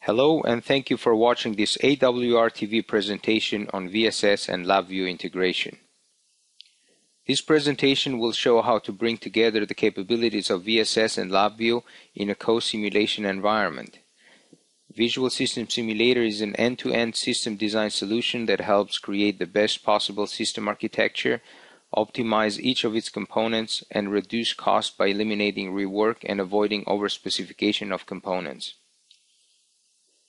Hello and thank you for watching this AWR TV presentation on VSS and LabVIEW integration. This presentation will show how to bring together the capabilities of VSS and LabVIEW in a co-simulation environment. Visual System Simulator is an end-to-end system design solution that helps create the best possible system architecture, optimize each of its components, and reduce cost by eliminating rework and avoiding overspecification of components.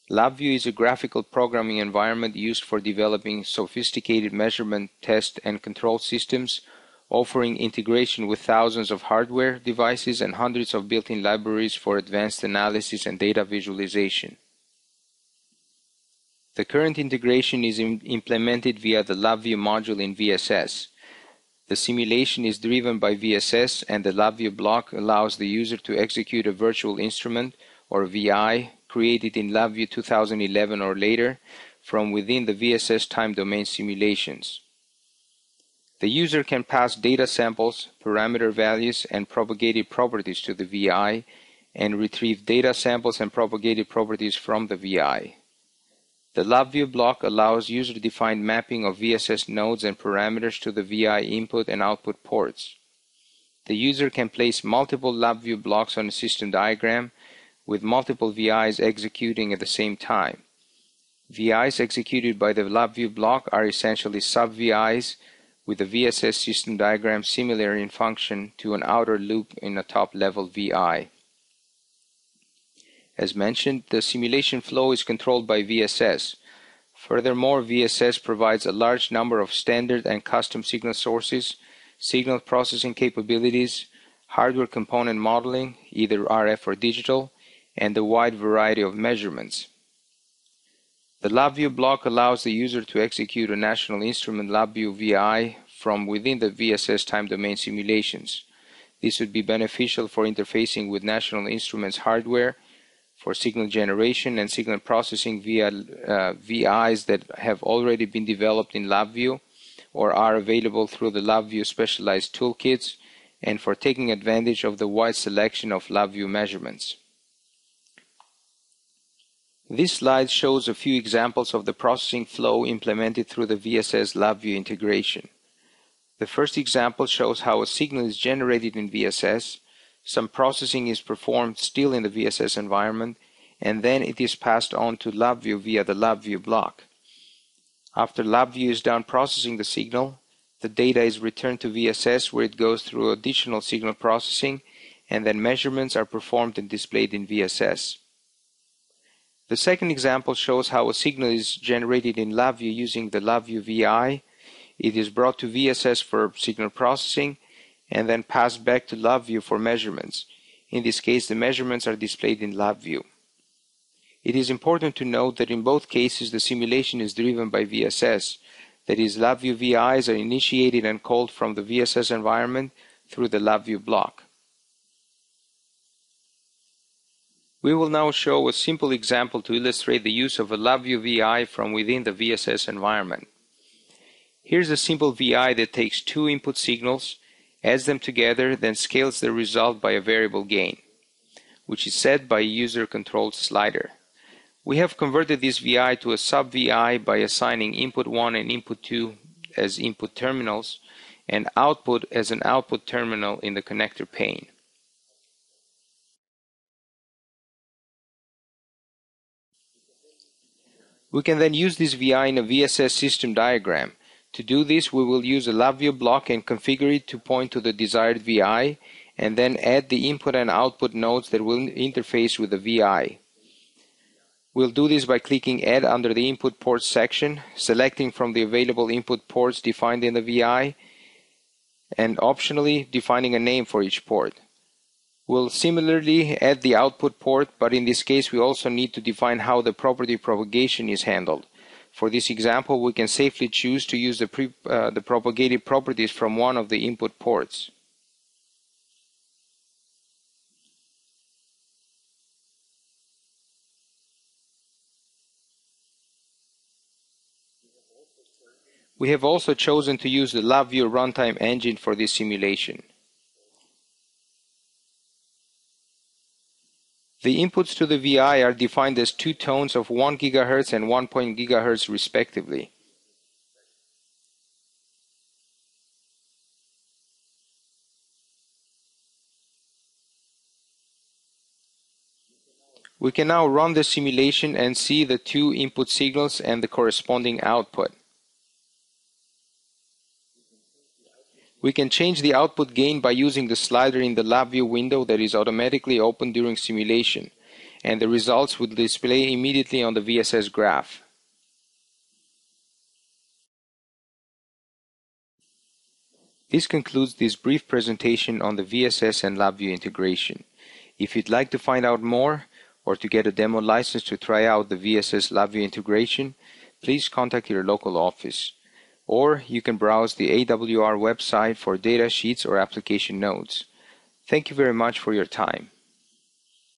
LabVIEW is a graphical programming environment used for developing sophisticated measurement, test, and control systems, offering integration with thousands of hardware devices and hundreds of built-in libraries for advanced analysis and data visualization. The current integration is implemented via the LabVIEW module in VSS. The simulation is driven by VSS, and the LabVIEW block allows the user to execute a virtual instrument, or VI, created in LabVIEW 2011 or later from within the VSS time domain simulations. The user can pass data samples, parameter values, and propagated properties to the VI and retrieve data samples and propagated properties from the VI. The LabVIEW block allows user-defined mapping of VSS nodes and parameters to the VI input and output ports. The user can place multiple LabVIEW blocks on a system diagram with multiple VIs executing at the same time. VIs executed by the LabVIEW block are essentially sub-VIs with the VSS system diagram similar in function to an outer loop in a top-level VI. As mentioned, the simulation flow is controlled by VSS. Furthermore, VSS provides a large number of standard and custom signal sources, signal processing capabilities, hardware component modeling, either RF or digital, and a wide variety of measurements. The LabVIEW block allows the user to execute a national instrument LabVIEW VI from within the VSS time domain simulations. This would be beneficial for interfacing with national instruments hardware, for signal generation and signal processing via VIs that have already been developed in LabVIEW or are available through the LabVIEW specialized toolkits, and for taking advantage of the wide selection of LabVIEW measurements. This slide shows a few examples of the processing flow implemented through the VSS LabVIEW integration. The first example shows how a signal is generated in VSS, some processing is performed still in the VSS environment, and then it is passed on to LabVIEW via the LabVIEW block. After LabVIEW is done processing the signal, the data is returned to VSS where it goes through additional signal processing, and then measurements are performed and displayed in VSS. The second example shows how a signal is generated in LabVIEW using the LabVIEW VI. It is brought to VSS for signal processing and then passed back to LabVIEW for measurements. In this case, the measurements are displayed in LabVIEW. It is important to note that in both cases the simulation is driven by VSS. That is, LabVIEW VIs are initiated and called from the VSS environment through the LabVIEW block. We will now show a simple example to illustrate the use of a LabVIEW VI from within the VSS environment. Here's a simple VI that takes two input signals, adds them together, then scales the result by a variable gain, which is set by a user-controlled slider. We have converted this VI to a sub-VI by assigning input 1 and input 2 as input terminals and output as an output terminal in the connector pane. We can then use this VI in a VSS system diagram. To do this, we will use a LabVIEW block and configure it to point to the desired VI, and then add the input and output nodes that will interface with the VI. We'll do this by clicking Add under the Input Ports section, selecting from the available input ports defined in the VI, and optionally defining a name for each port. We'll similarly add the output port, but in this case we also need to define how the property propagation is handled. For this example, we can safely choose to use the propagated properties from one of the input ports. We have also chosen to use the LabVIEW runtime engine for this simulation. The inputs to the VI are defined as two tones of 1 GHz and 1 GHz respectively. We can now run the simulation and see the two input signals and the corresponding output. We can change the output gain by using the slider in the LabVIEW window that is automatically opened during simulation, and the results will display immediately on the VSS graph. This concludes this brief presentation on the VSS and LabVIEW integration. If you'd like to find out more, or to get a demo license to try out the VSS LabVIEW integration, please contact your local office. Or you can browse the AWR website for data sheets or application notes. Thank you very much for your time.